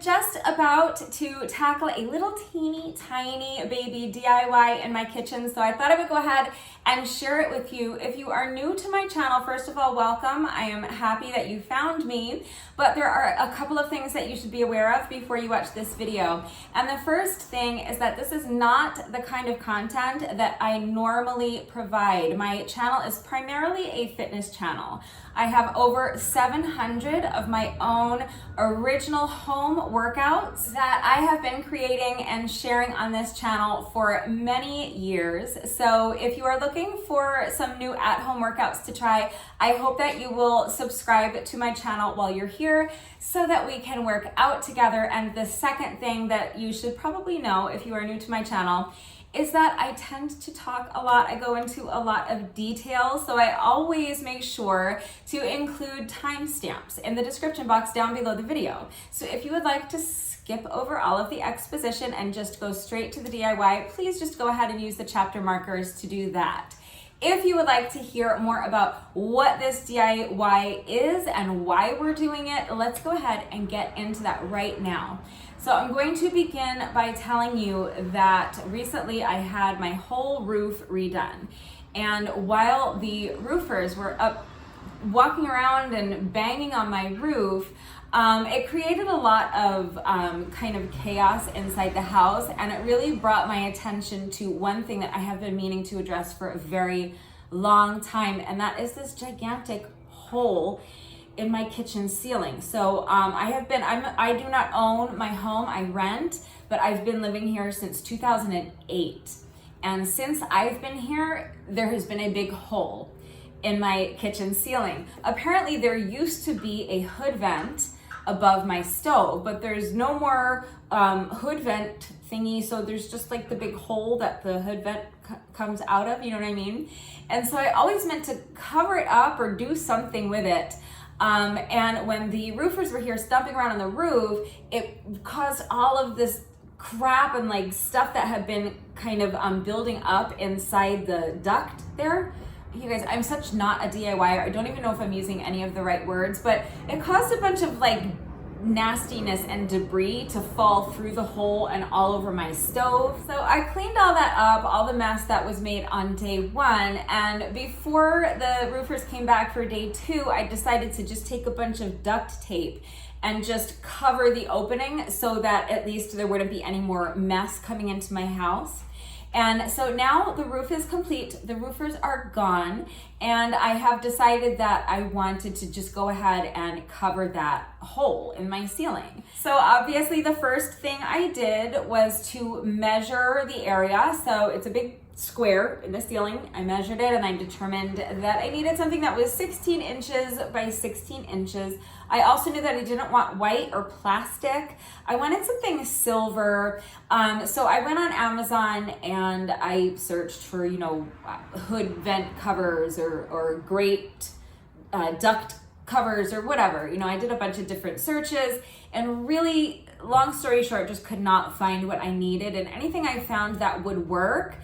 just about to tackle a little teeny tiny baby DIY in my kitchen, so I thought I would go ahead and share it with you. If you are new to my channel, first of all, welcome. I am happy that you found me, but there are a couple of things that you should be aware of before you watch this video. And the first thing is that this is not the kind of content that I normally provide. My channel is primarily a fitness channel. I have over 700 of my own original home workouts that I have been creating and sharing on this channel for many years. So if you are looking for some new at-home workouts to try, I hope that you will subscribe to my channel while you're here so that we can work out together. And the second thing that you should probably know if you are new to my channel is that I tend to talk a lot. I go into a lot of detail, so I always make sure to include timestamps in the description box down below the video. So if you would like to skip over all of the exposition and just go straight to the DIY, please just go ahead and use the chapter markers to do that. If you would like to hear more about what this DIY is and why we're doing it, let's go ahead and get into that right now. So I'm going to begin by telling you that recently I had my whole roof redone. And while the roofers were up walking around and banging on my roof, it created a lot of kind of chaos inside the house, and it really brought my attention to one thing that I have been meaning to address for a very long time, and that is this gigantic hole in my kitchen ceiling. So I do not own my home, I rent, but I've been living here since 2008. And since I've been here, there has been a big hole in my kitchen ceiling. Apparently there used to be a hood vent above my stove, but there's no more hood vent thingy, so there's just like the big hole that the hood vent comes out of, you know what I mean? And so I always meant to cover it up or do something with it. And when the roofers were here stomping around on the roof, it caused all of this crap and like stuff that had been kind of building up inside the duct there. You guys, I'm such not a DIYer. I don't even know if I'm using any of the right words, but it caused a bunch of like nastiness and debris to fall through the hole and all over my stove. So I cleaned all that up, all the mess that was made on day one, and before the roofers came back for day two, I decided to just take a bunch of duct tape and just cover the opening so that at least there wouldn't be any more mess coming into my house. And so now the roof is complete, the roofers are gone, and I have decided that I wanted to just go ahead and cover that hole in my ceiling. So obviously the first thing I did was to measure the area. So it's a big square in the ceiling. I measured it and I determined that I needed something that was 16 inches by 16 inches. I also knew that I didn't want white or plastic. I wanted something silver. So I went on Amazon and I searched for, hood vent covers or grate duct covers or whatever. I did a bunch of different searches, and really, long story short, just could not find what I needed. And anything I found that would work,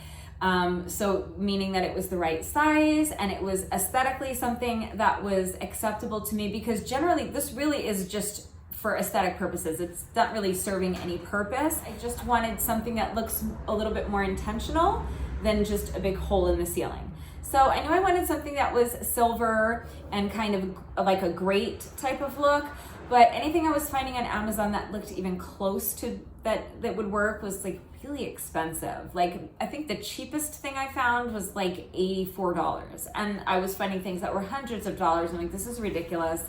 so meaning that it was the right size and it was aesthetically something that was acceptable to me, because generally this really is just for aesthetic purposes. It's not really serving any purpose. I just wanted something that looks a little bit more intentional than just a big hole in the ceiling. So I knew I wanted something that was silver and kind of like a grate type of look, but anything I was finding on Amazon that looked even close to that would work was like really expensive. Like I think the cheapest thing I found was like $84, and I was finding things that were hundreds of dollars. I'm like, this is ridiculous.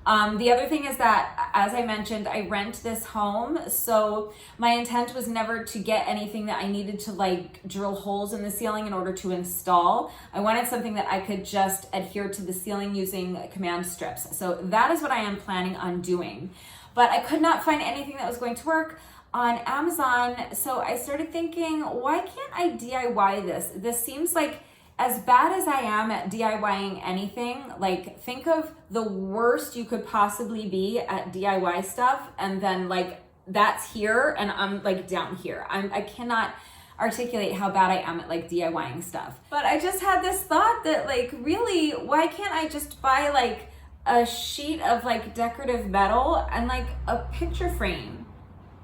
The other thing is that, as I mentioned, I rent this home, so my intent was never to get anything that I needed to like drill holes in the ceiling in order to install. I wanted something that I could just adhere to the ceiling using command strips. So that is what I am planning on doing. But I could not find anything that was going to work on Amazon, so I started thinking, why can't I DIY this? This seems like, as bad as I am at DIYing anything, like think of the worst you could possibly be at DIY stuff, and then like that's here and I'm like down here. I cannot articulate how bad I am at like DIYing stuff. But I just had this thought that like, really, why can't I just buy like a sheet of like decorative metal and like a picture frame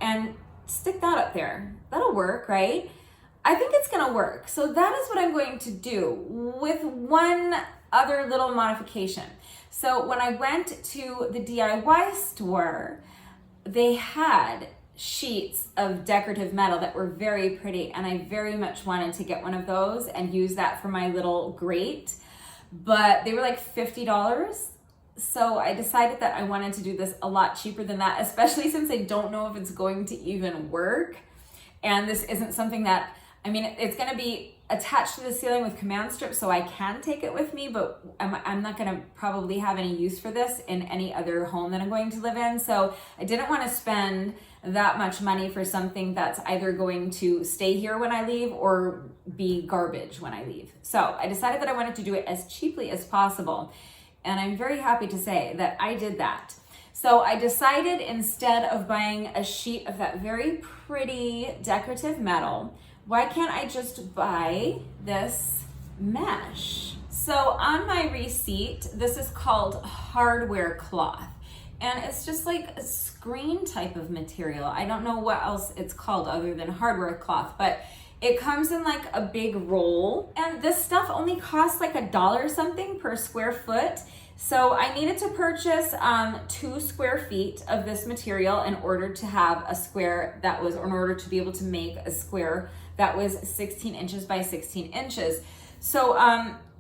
and stick that up there. That'll work, right? I think it's gonna work. So that is what I'm going to do with one other little modification. So when I went to the DIY store, they had sheets of decorative metal that were very pretty, and I very much wanted to get one of those and use that for my little grate, but they were like $50. So I decided that I wanted to do this a lot cheaper than that, especially since I don't know if it's going to even work. And this isn't something that, I mean, it's going to be attached to the ceiling with command strips, so I can take it with me, but I'm not going to probably have any use for this in any other home that I'm going to live in. So I didn't want to spend that much money for something that's either going to stay here when I leave or be garbage when I leave. So I decided that I wanted to do it as cheaply as possible. And I'm very happy to say that I did that. So I decided, instead of buying a sheet of that very pretty decorative metal, why can't I just buy this mesh? So on my receipt, this is called hardware cloth. And it's just like a screen type of material. I don't know what else it's called other than hardware cloth, but it comes in like a big roll. And this stuff only costs like $1 something per square foot. So I needed to purchase 2 square feet of this material in order to have a square that was, or in order to be able to make a square that was 16 inches by 16 inches. So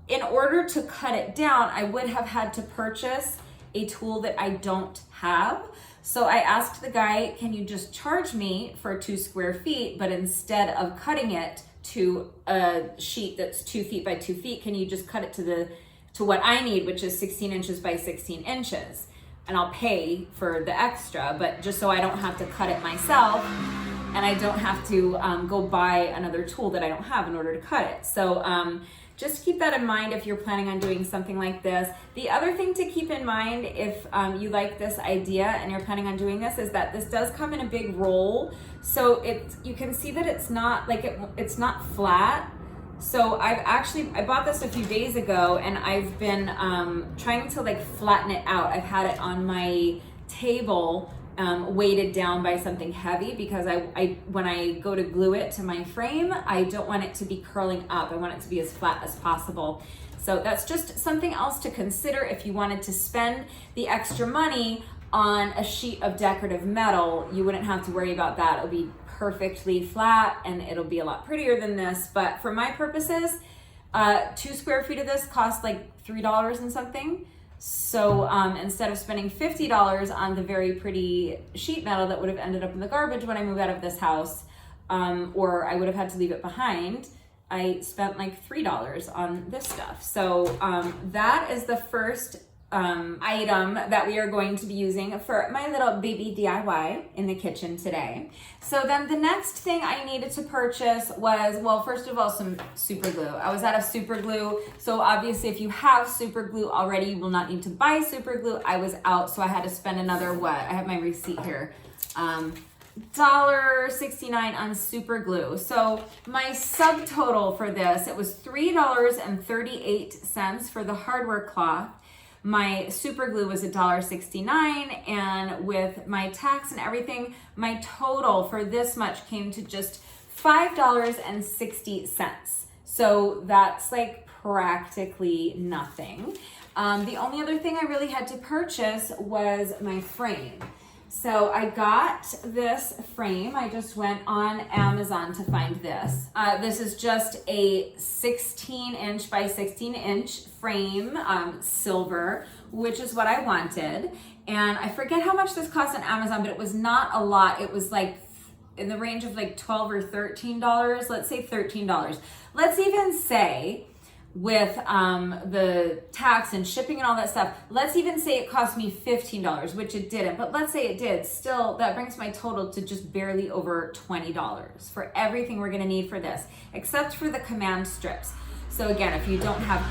in order to cut it down, I would have had to purchase a tool that I don't have. So I asked the guy, can you just charge me for 2 square feet, but instead of cutting it to a sheet that's 2 feet by 2 feet, can you just cut it to what I need, which is 16 inches by 16 inches? And I'll pay for the extra, but just so I don't have to cut it myself, and I don't have to go buy another tool that I don't have in order to cut it. So just keep that in mind if you're planning on doing something like this. The other thing to keep in mind if you like this idea and you're planning on doing this is that this does come in a big roll. So you can see that it's not like it's not flat. So I bought this a few days ago, and I've been trying to like flatten it out. I've had it on my table weighted down by something heavy, because when I go to glue it to my frame, I don't want it to be curling up. I want it to be as flat as possible. So that's just something else to consider if you wanted to spend the extra money on a sheet of decorative metal. You wouldn't have to worry about that. It'll be perfectly flat and it'll be a lot prettier than this. But for my purposes, 2 square feet of this cost like $3 and something. So instead of spending $50 on the very pretty sheet metal that would have ended up in the garbage when I move out of this house, or I would have had to leave it behind, I spent like $3 on this stuff. So that is the first item that we are going to be using for my little baby DIY in the kitchen today. So then the next thing I needed to purchase was, well, first of all, some super glue. I was out of super glue. So obviously if you have super glue already, you will not need to buy super glue. I was out, so I had to spend another, what? I have my receipt here. $1.69 on super glue. So my subtotal for this, it was $3.38 for the hardware cloth. My super glue was $1.69, and with my tax and everything, my total for this much came to just $5.60. So that's like practically nothing. The only other thing I really had to purchase was my frame. So I got this frame. I just went on Amazon to find this. This is just a 16-inch by 16-inch frame, silver, which is what I wanted. And I forget how much this cost on Amazon, but it was not a lot. It was like in the range of like $12 or $13. Let's say $13. Let's even say, with the tax and shipping and all that stuff, let's even say it cost me $15, which it didn't, but let's say it did. Still, that brings my total to just barely over $20 for everything we're gonna need for this, except for the command strips. So again, if you don't have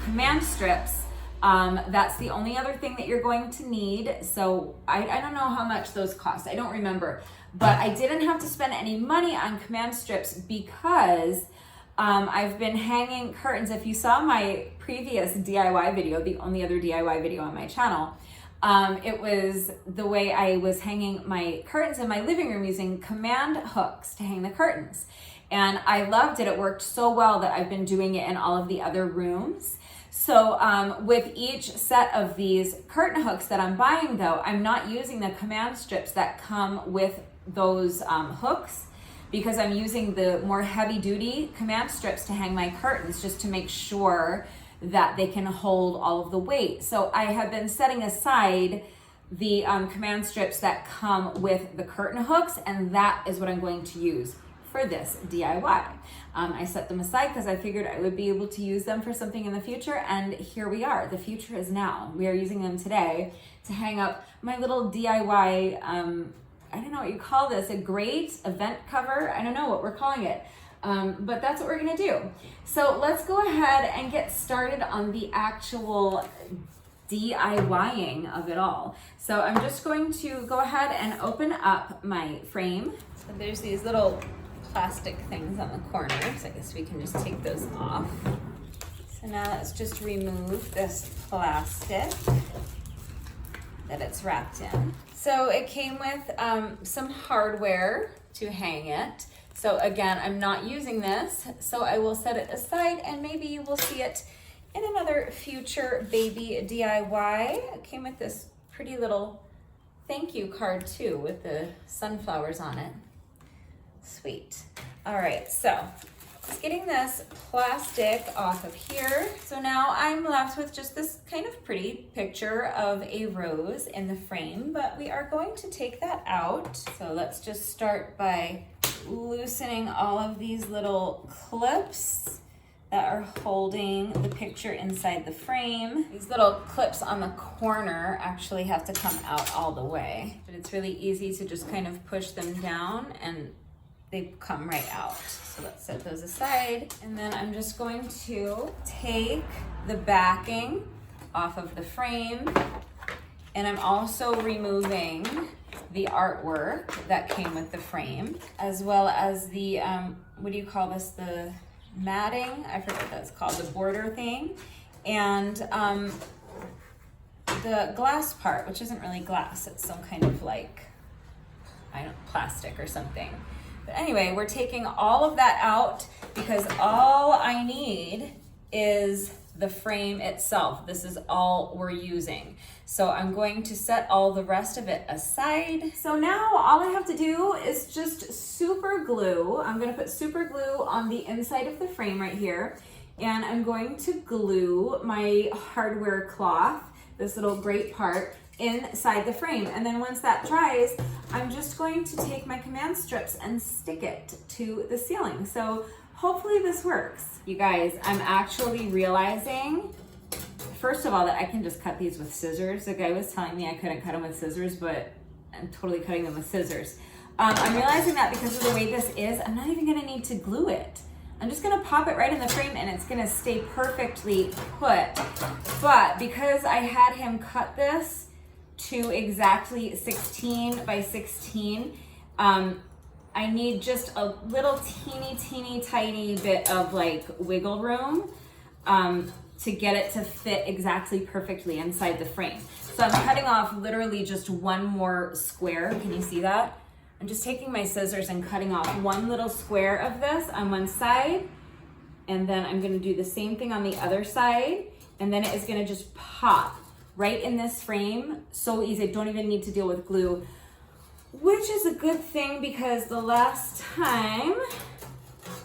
command strips, that's the only other thing that you're going to need. So I don't know how much those cost. I don't remember, but I didn't have to spend any money on command strips because I've been hanging curtains. If you saw my previous DIY video, the only other DIY video on my channel, It was the way I was hanging my curtains in my living room using command hooks to hang the curtains. And I loved it. It worked so well that I've been doing it in all of the other rooms. So with each set of these curtain hooks that I'm buying though, I'm not using the command strips that come with those hooks, because I'm using the more heavy duty command strips to hang my curtains, just to make sure that they can hold all of the weight. So I have been setting aside the command strips that come with the curtain hooks, and that is what I'm going to use for this DIY. I set them aside because I figured I would be able to use them for something in the future, and here we are. The future is now. We are using them today to hang up my little DIY, I don't know what you call this, a grate, event cover, I don't know what we're calling it. But that's what we're gonna do. So let's go ahead and get started on the actual DIYing of it all. So I'm just going to go ahead and open up my frame. So there's these little plastic things on the corners. I guess we can just take those off. So now let's just remove this plastic that it's wrapped in. So it came with some hardware to hang it. So again, I'm not using this, so I will set it aside, and maybe you will see it in another future baby DIY. It came with this pretty little thank you card too, with the sunflowers on it. Sweet. All right, so just getting this plastic off of here. So now I'm left with just this kind of pretty picture of a rose in the frame, but we are going to take that out. So let's just start by loosening all of these little clips that are holding the picture inside the frame. These little clips on the corner actually have to come out all the way, but it's really easy to just kind of push them down and they come right out. So let's set those aside. And then I'm just going to take the backing off of the frame, and I'm also removing the artwork that came with the frame, as well as the, what do you call this? The matting, I forget what that's called, the border thing, and the glass part, which isn't really glass, it's some kind of like, I don't know, plastic or something. But anyway, we're taking all of that out because all I need is the frame itself. This is all we're using. So I'm going to set all the rest of it aside. So now all I have to do is just super glue. I'm gonna put super glue on the inside of the frame right here, and I'm going to glue my hardware cloth, this little grate part, inside the frame. And then once that dries, I'm just going to take my command strips and stick it to the ceiling. So hopefully this works. You guys, I'm actually realizing, first of all, that I can just cut these with scissors. The guy was telling me I couldn't cut them with scissors, but I'm totally cutting them with scissors. I'm realizing that because of the way this is, I'm not even gonna need to glue it. I'm just gonna pop it right in the frame and it's gonna stay perfectly put. But because I had him cut this to exactly 16 by 16, I need just a little teeny tiny bit of like wiggle room to get it to fit exactly perfectly inside the frame. So I'm cutting off literally just one more square. Can you see that? I'm just taking my scissors and cutting off one little square of this on one side, and then I'm gonna do the same thing on the other side, and then it is gonna just pop right in this frame. So easy, I don't even need to deal with glue, which is a good thing because the last time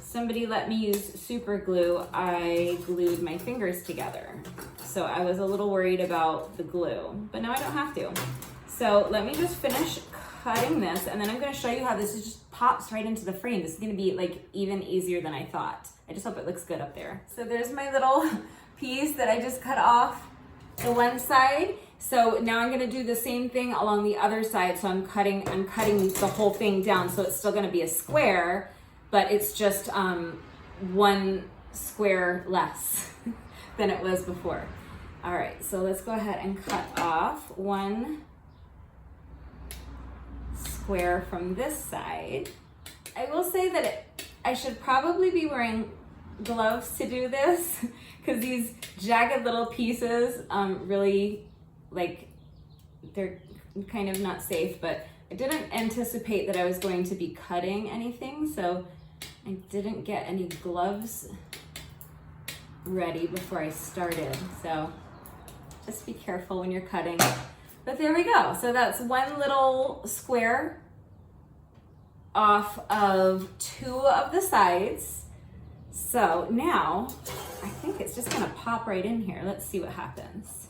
somebody let me use super glue, I glued my fingers together. So I was a little worried about the glue, but now I don't have to. So let me just finish cutting this, and then I'm gonna show you how this just pops right into the frame. This is gonna be like even easier than I thought. I just hope it looks good up there. So there's my little piece that I just cut off the one side. So now I'm gonna do the same thing along the other side. So I'm cutting the whole thing down. So it's still gonna be a square, but it's just one square less than it was before. All right, so let's go ahead and cut off one square from this side. I will say that I should probably be wearing gloves to do this because these jagged little pieces really like they're kind of not safe, but I didn't anticipate that I was going to be cutting anything, so I didn't get any gloves ready before I started. So just be careful when you're cutting. But there we go. So that's one little square off of 2 of the sides. So now I think it's just gonna pop right in here. Let's see what happens.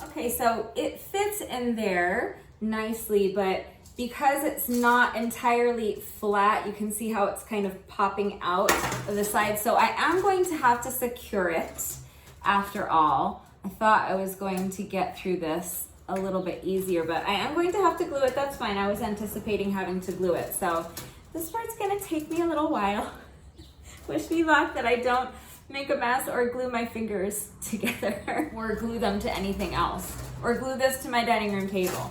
Okay, so it fits in there nicely, but because it's not entirely flat, you can see how it's kind of popping out of the side. So I am going to have to secure it after all. I thought I was going to get through this a little bit easier, but I am going to have to glue it. That's fine. I was anticipating having to glue it. So this part's gonna take me a little while. Wish me luck that I don't make a mess or glue my fingers together or glue them to anything else or glue this to my dining room table.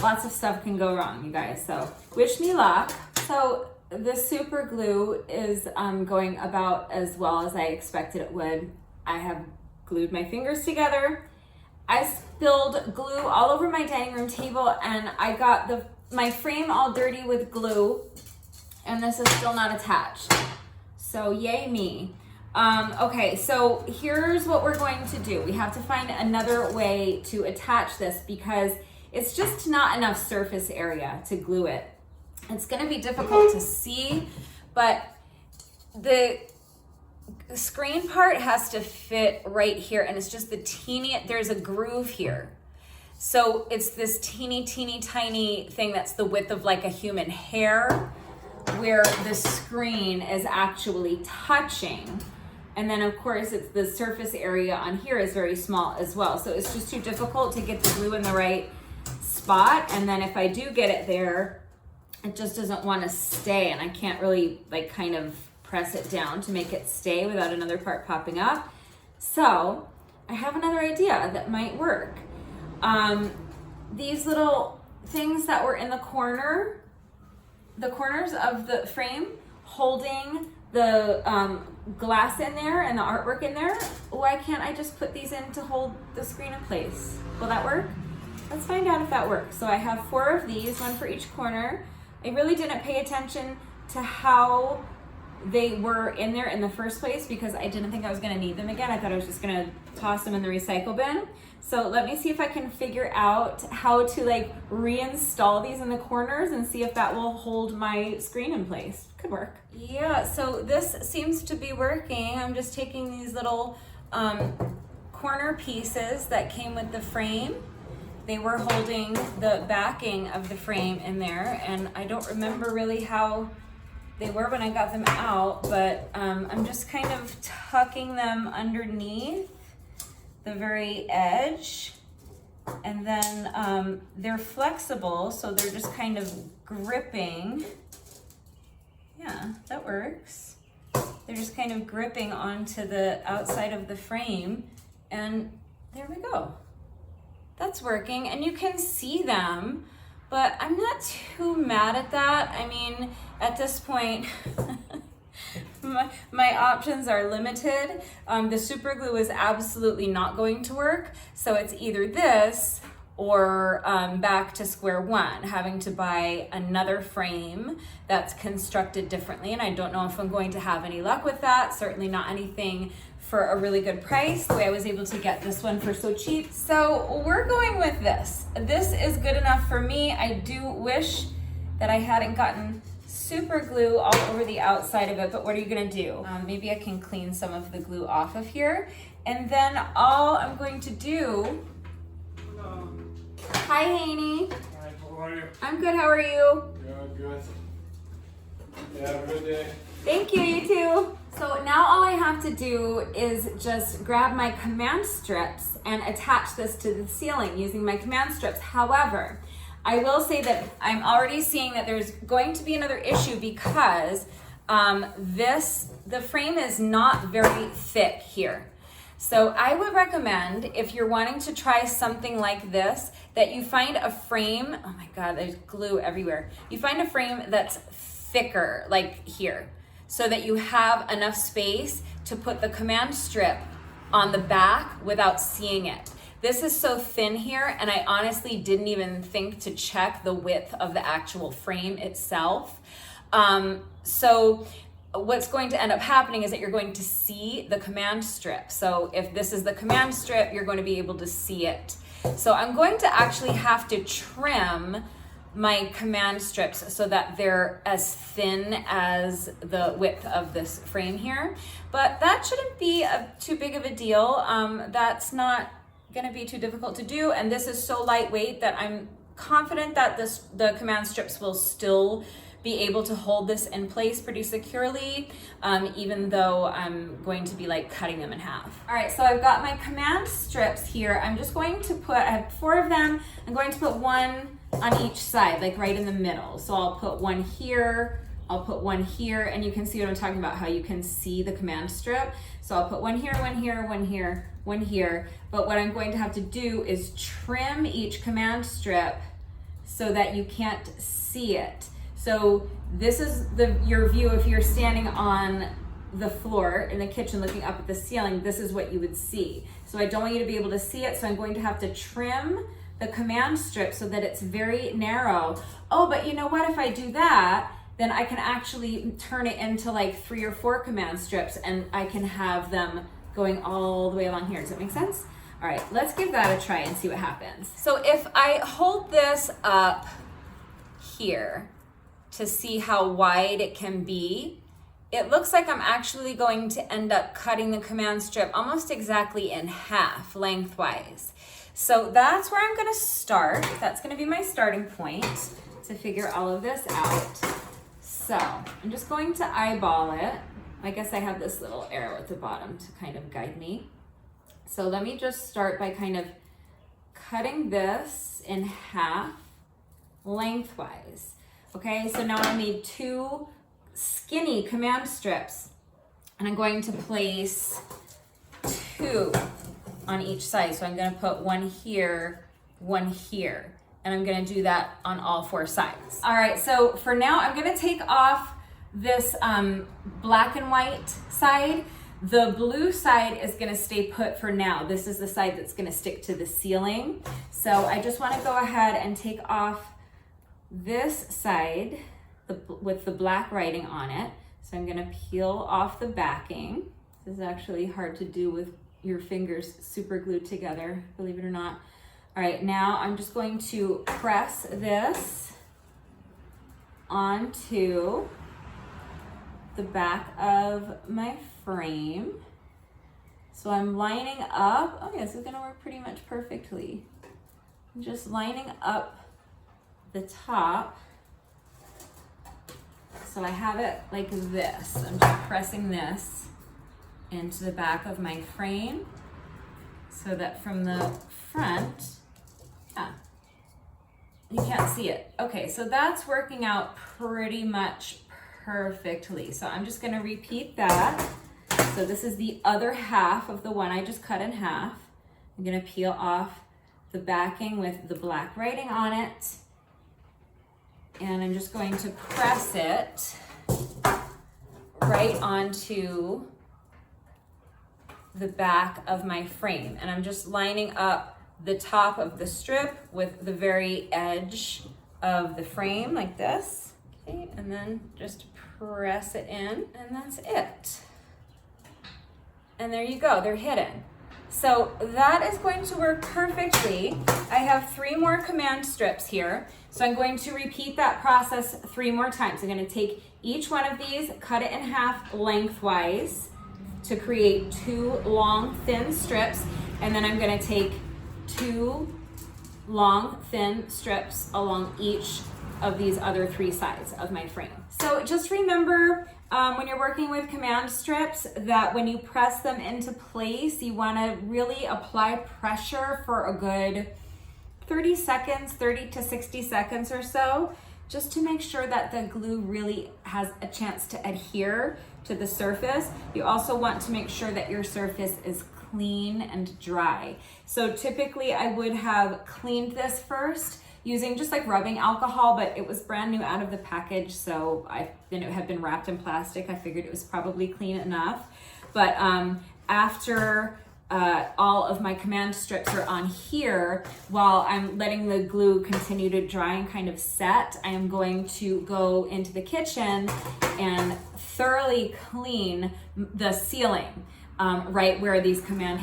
Lots of stuff can go wrong, you guys, so wish me luck. So the super glue is going about as well as I expected it would. I have glued my fingers together. I spilled glue all over my dining room table, and I got my frame all dirty with glue, and this is still not attached. So yay me. Okay, so here's what we're going to do. We have to find another way to attach this because it's just not enough surface area to glue it. It's gonna be difficult to see, but the screen part has to fit right here, and it's just there's a groove here. So it's this teeny tiny thing that's the width of like a human hair where the screen is actually touching. And then of course it's the surface area on here is very small as well. So it's just too difficult to get the glue in the right spot. And then if I do get it there, it just doesn't want to stay, and I can't really like kind of press it down to make it stay without another part popping up. So I have another idea that might work. These little things that were in the corners of the frame holding the glass in there and the artwork in there, why can't I just put these in to hold the screen in place? Will that work? Let's find out if that works. So I have 4 of these, 1 for each corner. I really didn't pay attention to how they were in there in the first place because I didn't think I was gonna need them again. I thought I was just gonna toss them in the recycle bin. So let me see if I can figure out how to like reinstall these in the corners and see if that will hold my screen in place. Could work. Yeah, so this seems to be working. I'm just taking these little corner pieces that came with the frame. They were holding the backing of the frame in there, and I don't remember really how they were when I got them out, but I'm just kind of tucking them underneath the very edge, and then they're flexible, so they're just kind of gripping. Yeah, that works. They're just kind of gripping onto the outside of the frame, and there we go. That's working, and you can see them, but I'm not too mad at that. I mean, at this point, my options are limited. The super glue is absolutely not going to work, so it's either this or back to square one, having to buy another frame that's constructed differently, and I don't know if I'm going to have any luck with that. Certainly not anything for a really good price, the way I was able to get this one for so cheap. So we're going with this. This is good enough for me. I do wish that I hadn't gotten super glue all over the outside of it, but what are you gonna do? Maybe I can clean some of the glue off of here, and then all I'm going to do. Hello. Hi, Haney. Hi, how are you? I'm good, how are you? Good. Yeah, have a good day. Thank you, you too. So now all I have to do is just grab my command strips and attach this to the ceiling using my command strips. However, I will say that I'm already seeing that there's going to be another issue because the frame is not very thick here. So I would recommend, if you're wanting to try something like this, that you find a frame, oh my God, there's glue everywhere. You find a frame that's thicker, like here, so that you have enough space to put the command strip on the back without seeing it. This is so thin here, and I honestly didn't even think to check the width of the actual frame itself. So what's going to end up happening is that you're going to see the command strip. So if this is the command strip, you're going to be able to see it. So I'm going to actually have to trim my command strips so that they're as thin as the width of this frame here, but that shouldn't be too big of a deal. That's not gonna be too difficult to do, and this is so lightweight that I'm confident that the command strips will still be able to hold this in place pretty securely, even though I'm going to be like cutting them in half. All right, so I've got my command strips here. I'm just going to I have 4 of them. I'm going to put one on each side, like right in the middle. So I'll put one here, I'll put one here, and you can see what I'm talking about, how you can see the command strip. So I'll put one here, one here, one here, one here. But what I'm going to have to do is trim each command strip so that you can't see it. So this is your view if you're standing on the floor in the kitchen looking up at the ceiling. This is what you would see. So I don't want you to be able to see it, so I'm going to have to trim the command strip so that it's very narrow. Oh, but you know what? If I do that, then I can actually turn it into like 3 or 4 command strips, and I can have them going all the way along here. Does that make sense? All right, let's give that a try and see what happens. So if I hold this up here to see how wide it can be, it looks like I'm actually going to end up cutting the command strip almost exactly in half lengthwise. So that's where I'm gonna start. That's gonna be my starting point to figure all of this out. So I'm just going to eyeball it. I guess I have this little arrow at the bottom to kind of guide me. So let me just start by kind of cutting this in half lengthwise. Okay, so now I need 2 skinny command strips, and I'm going to place 2 on each side. So I'm gonna put one here, and I'm gonna do that on all 4 sides. All right, so for now, I'm gonna take off this black and white side. The blue side is gonna stay put for now. This is the side that's gonna stick to the ceiling. So I just wanna go ahead and take off this side with the black writing on it. So I'm gonna peel off the backing. This is actually hard to do with your fingers super glued together, believe it or not. All right, now I'm just going to press this onto the back of my frame. So I'm lining up. Oh yeah, this is gonna work pretty much perfectly. I'm just lining up the top. So I have it like this. I'm just pressing this into the back of my frame so that from the front, you can't see it. Okay, so that's working out pretty much perfectly. So I'm just gonna repeat that. So this is the other half of the one I just cut in half. I'm gonna peel off the backing with the black writing on it. And I'm just going to press it right onto the back of my frame. And I'm just lining up the top of the strip with the very edge of the frame like this. Okay, and then just press it in, and that's it. And there you go, they're hidden. So that is going to work perfectly. I have 3 more command strips here. So I'm going to repeat that process 3 more times. I'm going to take each one of these, cut it in half lengthwise to create 2 long, thin strips. And then I'm going to take 2 long, thin strips along each of these other 3 sides of my frame. So just remember, when you're working with command strips, that when you press them into place, you want to really apply pressure for a good 30 seconds, 30 to 60 seconds or so, just to make sure that the glue really has a chance to adhere to the surface. You also want to make sure that your surface is clean and dry. So typically I would have cleaned this first using just like rubbing alcohol, but it was brand new out of the package, so it had been wrapped in plastic. I figured it was probably clean enough. But after all of my command strips are on here while I'm letting the glue continue to dry and kind of set. I am going to go into the kitchen and thoroughly clean the ceiling, right where these command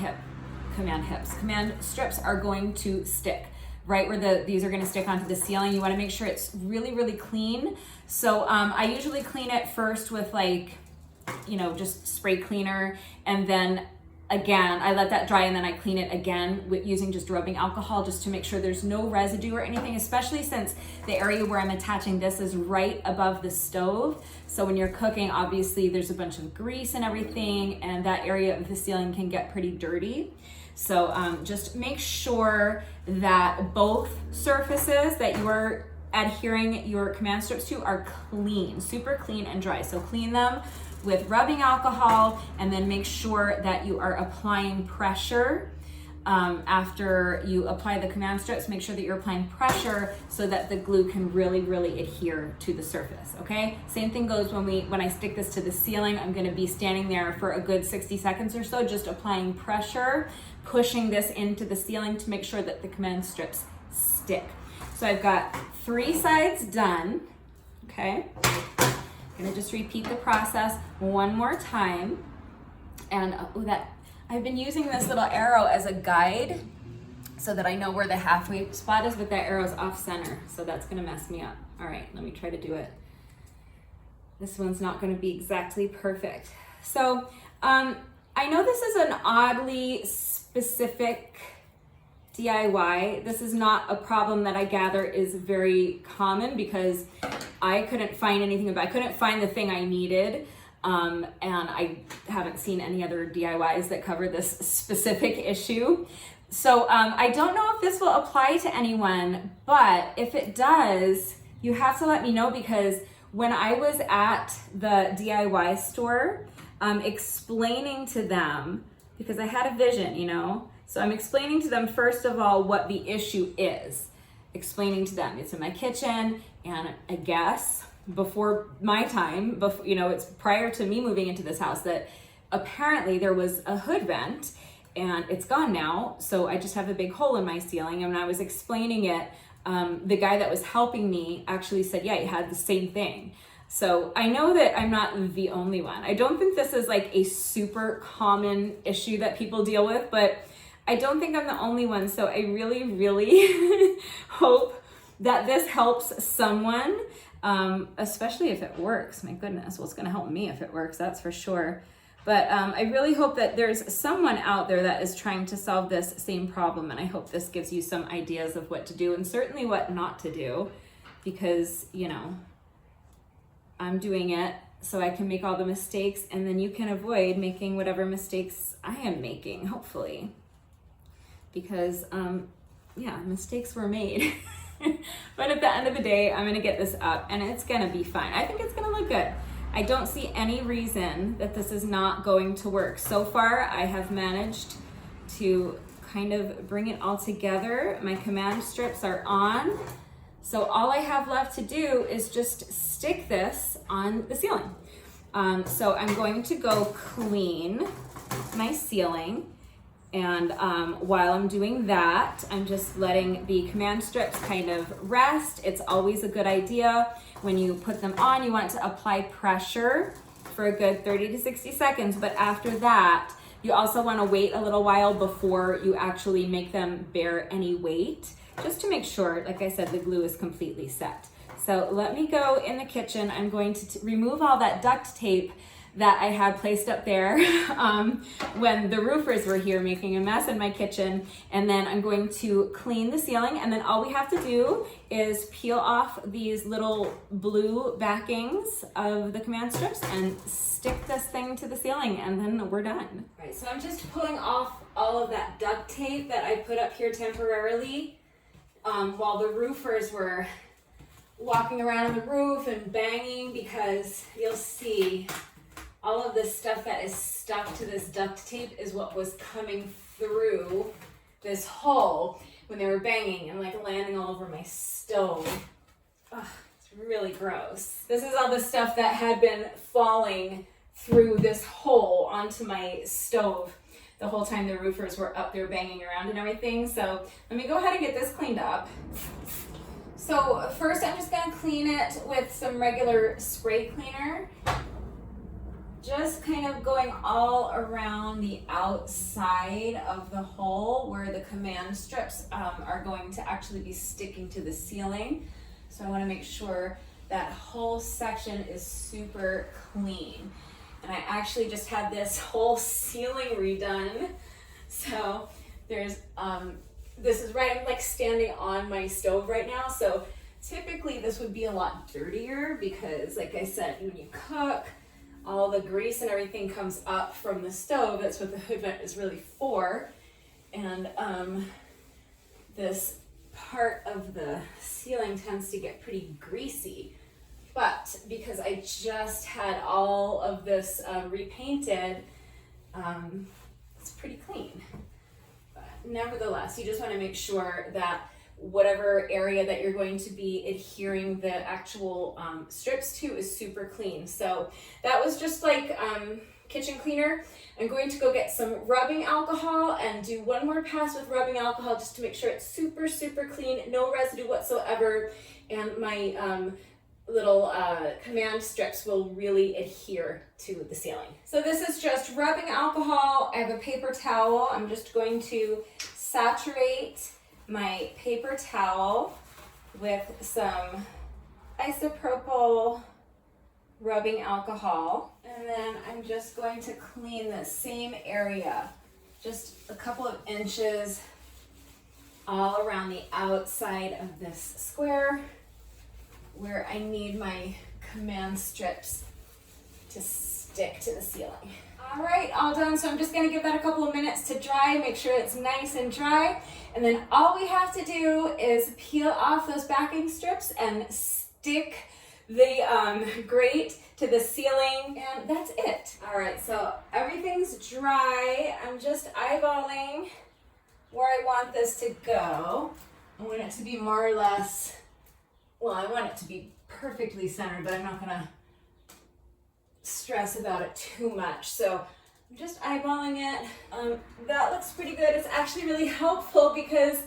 strips are going to stick, right where these are going to stick onto the ceiling. You want to make sure it's really, really clean. So I usually clean it first with just spray cleaner, and then again, I let that dry and then I clean it again with using just rubbing alcohol just to make sure there's no residue or anything, especially since the area where I'm attaching this is right above the stove. So when you're cooking, obviously there's a bunch of grease and everything, and that area of the ceiling can get pretty dirty. So just make sure that both surfaces that you are adhering your command strips to are clean, super clean and dry. So clean them with rubbing alcohol, and then make sure that you are applying pressure. After you apply the command strips, make sure that you're applying pressure so that the glue can really, really adhere to the surface, okay? Same thing goes when I stick this to the ceiling. I'm gonna be standing there for a good 60 seconds or so, just applying pressure, pushing this into the ceiling to make sure that the command strips stick. So I've got 3 sides done, okay? I'm gonna just repeat the process one more time. And I've been using this little arrow as a guide so that I know where the halfway spot is, but that arrow's off center, so that's gonna mess me up. All right, let me try to do it. This one's not gonna be exactly perfect. So I know this is an oddly specific DIY. This is not a problem that I gather is very common because I couldn't find anything about it. I couldn't find the thing I needed, and I haven't seen any other DIYs that cover this specific issue. So I don't know if this will apply to anyone, but if it does, you have to let me know, because when I was at the DIY store, explaining to them, because I had a vision, so I'm explaining to them, first of all, what the issue is. Explaining to them, it's in my kitchen, and I guess before my time, it's prior to me moving into this house, that apparently there was a hood vent and it's gone now. So I just have a big hole in my ceiling. And when I was explaining it, the guy that was helping me actually said, yeah, he had the same thing. So I know that I'm not the only one. I don't think this is like a super common issue that people deal with, but I don't think I'm the only one. So I really, really hope that this helps someone, especially if it works. My goodness, well, it's going to help me if it works, that's for sure. But I really hope that there's someone out there that is trying to solve this same problem. And I hope this gives you some ideas of what to do, and certainly what not to do, because, I'm doing it so I can make all the mistakes, and then you can avoid making whatever mistakes I am making, hopefully. Because, mistakes were made. But at the end of the day, I'm gonna get this up and it's gonna be fine. I think it's gonna look good. I don't see any reason that this is not going to work. So far, I have managed to kind of bring it all together. My command strips are on. So all I have left to do is just stick this on the ceiling. So I'm going to go clean my ceiling. And while I'm doing that, I'm just letting the command strips kind of rest. It's always a good idea when you put them on, you want to apply pressure for a good 30 to 60 seconds. But after that, you also want to wait a little while before you actually make them bear any weight, just to make sure, like I said, the glue is completely set. So let me go in the kitchen. I'm going to remove all that duct tape that I had placed up there when the roofers were here making a mess in my kitchen. And then I'm going to clean the ceiling, and then all we have to do is peel off these little blue backings of the command strips and stick this thing to the ceiling, and then we're done. All right, so I'm just pulling off all of that duct tape that I put up here temporarily while the roofers were walking around on the roof and banging, because you'll see all of this stuff that is stuck to this duct tape is what was coming through this hole when they were banging and like landing all over my stove. Ugh, it's really gross. This is all the stuff that had been falling through this hole onto my stove. the whole time the roofers were up there banging around and everything. So let me go ahead and get this cleaned up. So first I'm just gonna clean it with some regular spray cleaner. Just kind of going all around the outside of the hole where the command strips are going to actually be sticking to the ceiling. So I want to make sure that whole section is super clean. And I actually just had this whole ceiling redone. So there's, this is right, I'm like standing on my stove right now. So typically this would be a lot dirtier because like I said, when you cook, all the grease and everything comes up from the stove. That's what the hood vent is really for. And this part of the ceiling tends to get pretty greasy. But because I just had all of this repainted, it's pretty clean. But nevertheless, you just want to make sure that whatever area that you're going to be adhering the actual strips to is super clean. So that was just like kitchen cleaner. I'm going to go get some rubbing alcohol and do one more pass with rubbing alcohol just to make sure it's super, super clean, no residue whatsoever, and my little command strips will really adhere to the ceiling. So this is just rubbing alcohol. I have a paper towel. I'm just going to saturate my paper towel with some isopropyl rubbing alcohol, and then I'm just going to clean the same area, just a couple of inches all around the outside of this square where I need my command strips to stick to the ceiling. All right, all done. So I'm just gonna give that a couple of minutes to dry, make sure it's nice and dry. And then all we have to do is peel off those backing strips and stick the grate to the ceiling, and that's it. All right, so everything's dry. I'm just eyeballing where I want this to go. I want it to be more or less, well, I want it to be perfectly centered, but I'm not gonna stress about it too much. So I'm just eyeballing it. That looks pretty good. It's actually really helpful because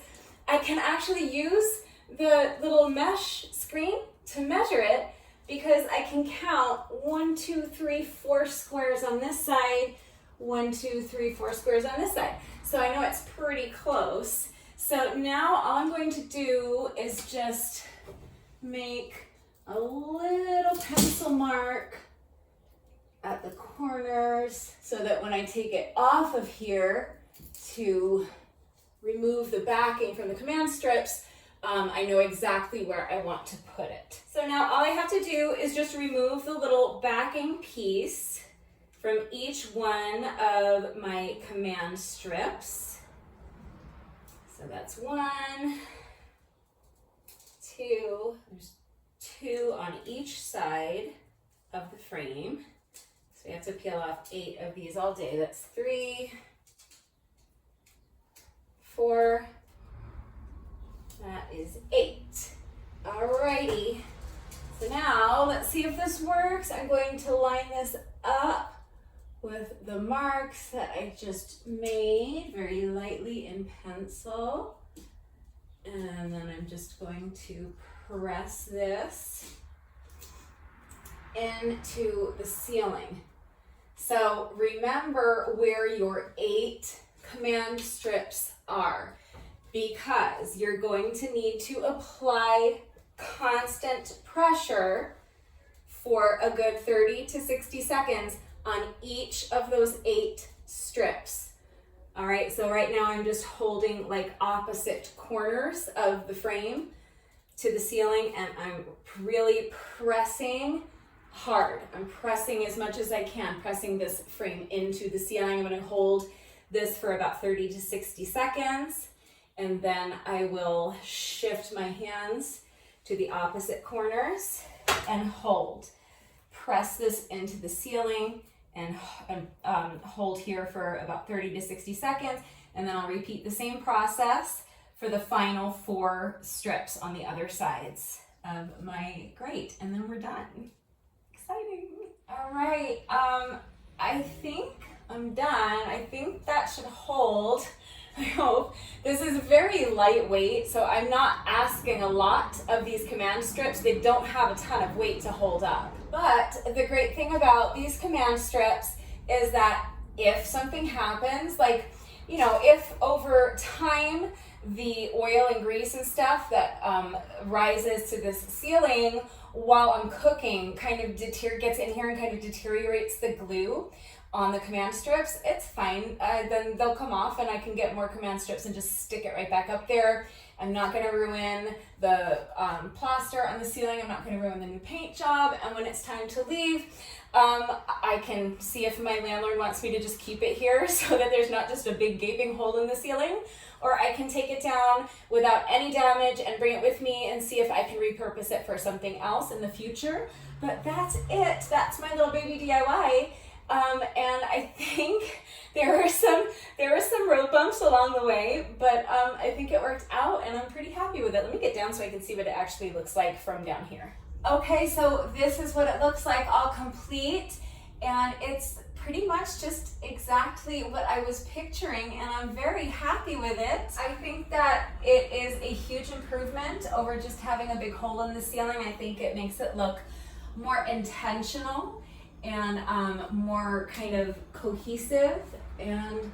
I can actually use the little mesh screen to measure it, because I can count 1, 2, 3, 4 squares on this side, 1, 2, 3, 4 squares on this side. So I know it's pretty close. So now all I'm going to do is just make a little pencil mark at the corners so that when I take it off of here to remove the backing from the command strips, I know exactly where I want to put it. So now all I have to do is just remove the little backing piece from each one of my command strips. So that's 1, 2, there's 2 on each side of the frame. So we have to peel off 8 of these all day. That's 3, 4, that is 8. Alrighty, so now let's see if this works. I'm going to line this up with the marks that I just made very lightly in pencil. And then I'm just going to press this into the ceiling. So remember where your 8 command strips are, because you're going to need to apply constant pressure for a good 30 to 60 seconds on each of those 8 strips. All right, so right now I'm just holding like opposite corners of the frame to the ceiling, and I'm really pressing hard. I'm pressing as much as I can, pressing this frame into the ceiling. I'm going to hold this for about 30 to 60 seconds, and then I will shift my hands to the opposite corners and hold. Press this into the ceiling and hold here for about 30 to 60 seconds, and then I'll repeat the same process for the final 4 strips on the other sides of my grate, and then we're done. Exciting. All right, I think I'm done. I think that should hold. I hope. This is very lightweight, so I'm not asking a lot of these command strips. They don't have a ton of weight to hold up. But the great thing about these command strips is that if something happens, like, you know, if over time the oil and grease and stuff that rises to this ceiling while I'm cooking kind of gets in here and kind of deteriorates the glue on the command strips, it's fine. Then they'll come off and I can get more command strips and just stick it right back up there. I'm not going to ruin the plaster on the ceiling. I'm not going to ruin the new paint job. And when it's time to leave, I can see if my landlord wants me to just keep it here so that there's not just a big gaping hole in the ceiling, or I can take it down without any damage and bring it with me and see if I can repurpose it for something else in the future. But that's it. That's my little baby DIY. And I think there were some road bumps along the way, but I think it worked out and I'm pretty happy with it. Let me get down so I can see what it actually looks like from down here. Okay, so this is what it looks like all complete, and it's pretty much just exactly what I was picturing, and I'm very happy with it. I think that it is a huge improvement over just having a big hole in the ceiling. I think it makes it look more intentional and more kind of cohesive, and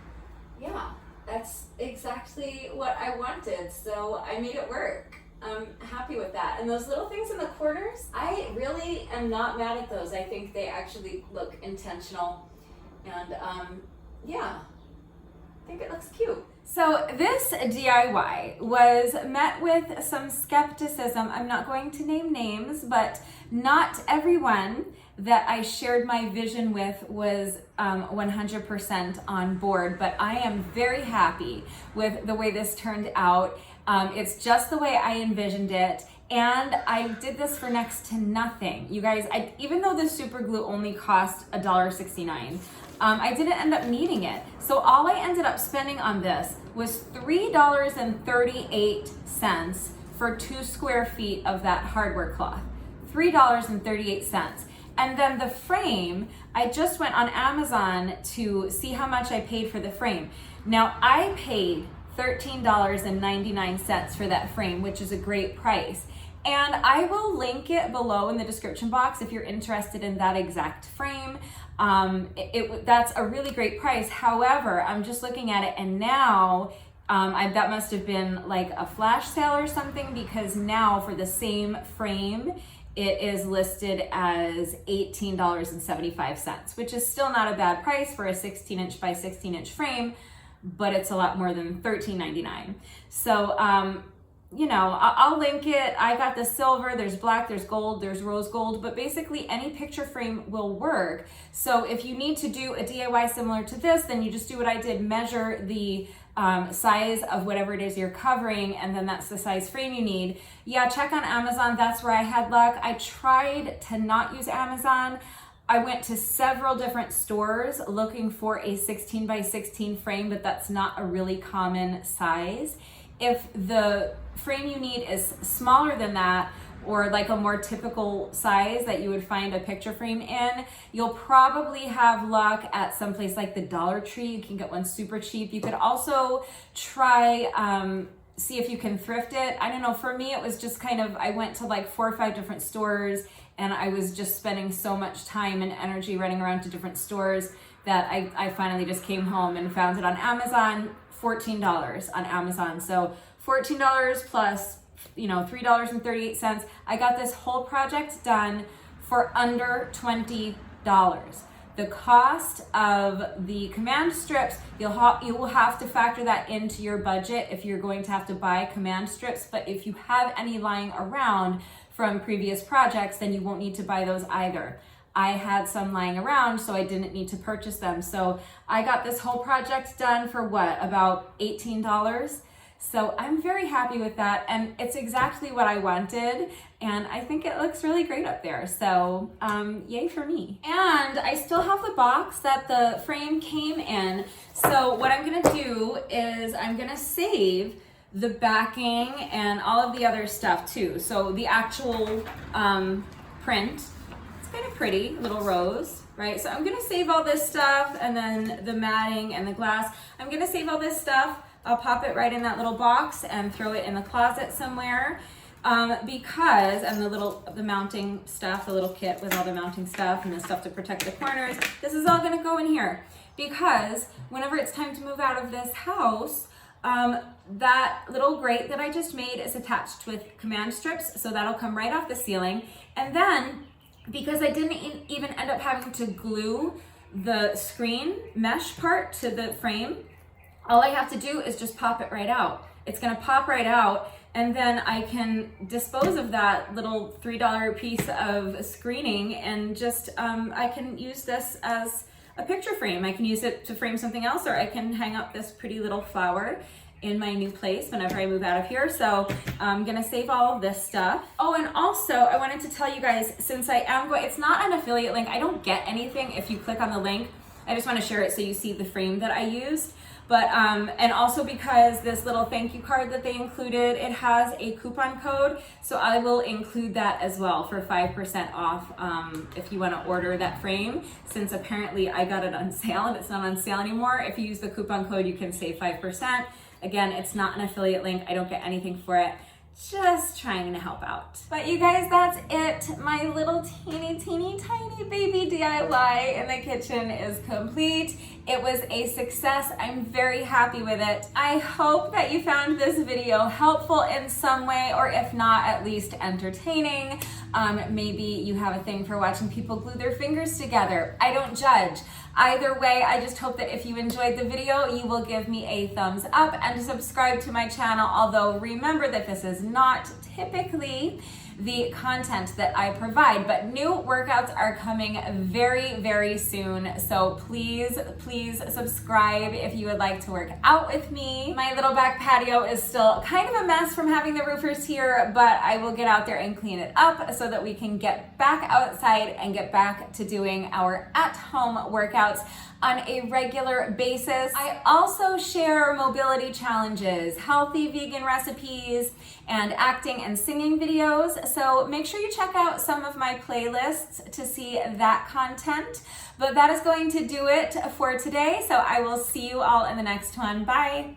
yeah, that's exactly what I wanted, so I made it work. I'm happy with that. And those little things in the corners, I really am not mad at those. I think they actually look intentional, and yeah, I think it looks cute. So this DIY was met with some skepticism. I'm not going to name names, but not everyone that I shared my vision with was 100% on board, but I am very happy with the way this turned out. It's just the way I envisioned it, and I did this for next to nothing. You guys, even though the super glue only cost $1.69, I didn't end up needing it. So all I ended up spending on this was $3.38 for 2 square feet of that hardware cloth. $3.38. And then the frame, I just went on Amazon to see how much I paid for the frame. Now I paid $13.99 for that frame, which is a great price. And I will link it below in the description box if you're interested in that exact frame. That's a really great price. However, I'm just looking at it, and now that must have been like a flash sale or something, because now for the same frame, it is listed as $18.75, which is still not a bad price for a 16-inch by 16-inch frame, but it's a lot more than $13.99. So, you know, I'll link it. I got the silver, there's black, there's gold, there's rose gold, but basically any picture frame will work. So if you need to do a DIY similar to this, then you just do what I did, measure the size of whatever it is you're covering, and then that's the size frame you need. Yeah, check on Amazon. That's where I had luck. I tried to not use Amazon. I went to several different stores looking for a 16 by 16 frame, but that's not a really common size. If the frame you need is smaller than that, or like a more typical size that you would find a picture frame in, you'll probably have luck at some place like the Dollar Tree. You can get one super cheap. You could also try, see if you can thrift it. I don't know, for me it was just kind of, I went to like 4 or 5 different stores, and I was just spending so much time and energy running around to different stores that I finally just came home and found it on Amazon, $14 on Amazon. So $14 plus, you know, $3.38. I got this whole project done for under $20. The cost of the command strips, you will have to factor that into your budget if you're going to have to buy command strips, but if you have any lying around from previous projects, then you won't need to buy those either. I had some lying around, so I didn't need to purchase them. So I got this whole project done for what, about $18? So I'm very happy with that, and it's exactly what I wanted, and I think it looks really great up there. So yay for me. And I still have the box that the frame came in. So what I'm gonna do is I'm gonna save the backing and all of the other stuff too. So the actual print, it's kind of pretty little rows, right? So I'm gonna save all this stuff, and then the matting and the glass. I'm gonna save all this stuff. I'll pop it right in that little box and throw it in the closet somewhere. Because, and the mounting stuff, the little kit with all the mounting stuff and the stuff to protect the corners, this is all gonna go in here. Because whenever it's time to move out of this house, that little grate that I just made is attached with command strips, so that'll come right off the ceiling. And then, because I didn't even end up having to glue the screen mesh part to the frame, all I have to do is just pop it right out. It's gonna pop right out, and then I can dispose of that little $3 piece of screening and just, I can use this as a picture frame. I can use it to frame something else, or I can hang up this pretty little flower in my new place whenever I move out of here. So I'm gonna save all of this stuff. Oh, and also I wanted to tell you guys, since I am going, it's not an affiliate link, I don't get anything if you click on the link. I just wanna share it so you see the frame that I used. But, and also because this little thank you card that they included, it has a coupon code. So I will include that as well for 5% off if you wanna order that frame, since apparently I got it on sale and it's not on sale anymore. If you use the coupon code, you can save 5%. Again, it's not an affiliate link. I don't get anything for it. Just trying to help out. But you guys, that's it. My little teeny tiny baby DIY in the kitchen is complete. It was a success. I'm very happy with it. I hope that you found this video helpful in some way, or if not, at least entertaining. Maybe you have a thing for watching people glue their fingers together. I don't judge. Either way, I just hope that if you enjoyed the video, you will give me a thumbs up and subscribe to my channel. Although remember that this is not typically the content that I provide, but new workouts are coming very, very soon. So please subscribe if you would like to work out with me. My little back patio is still kind of a mess from having the roofers here, but I will get out there and clean it up so that we can get back outside and get back to doing our at-home workouts on a regular basis. I also share mobility challenges, healthy vegan recipes, and acting and singing videos. So make sure you check out some of my playlists to see that content. But that is going to do it for today. So I will see you all in the next one. Bye.